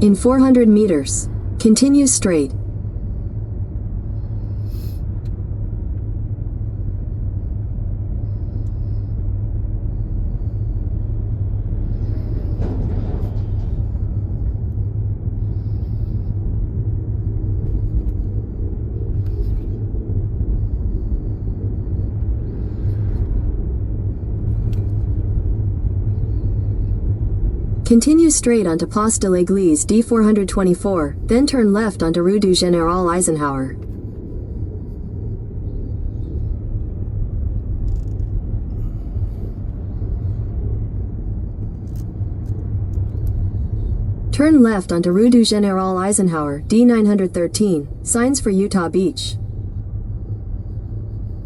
In 400 meters, continue straight. Continue straight onto Place de l'Église D424, then turn left onto Rue du Général Eisenhower. Turn left onto Rue du Général Eisenhower, D913, signs for Utah Beach.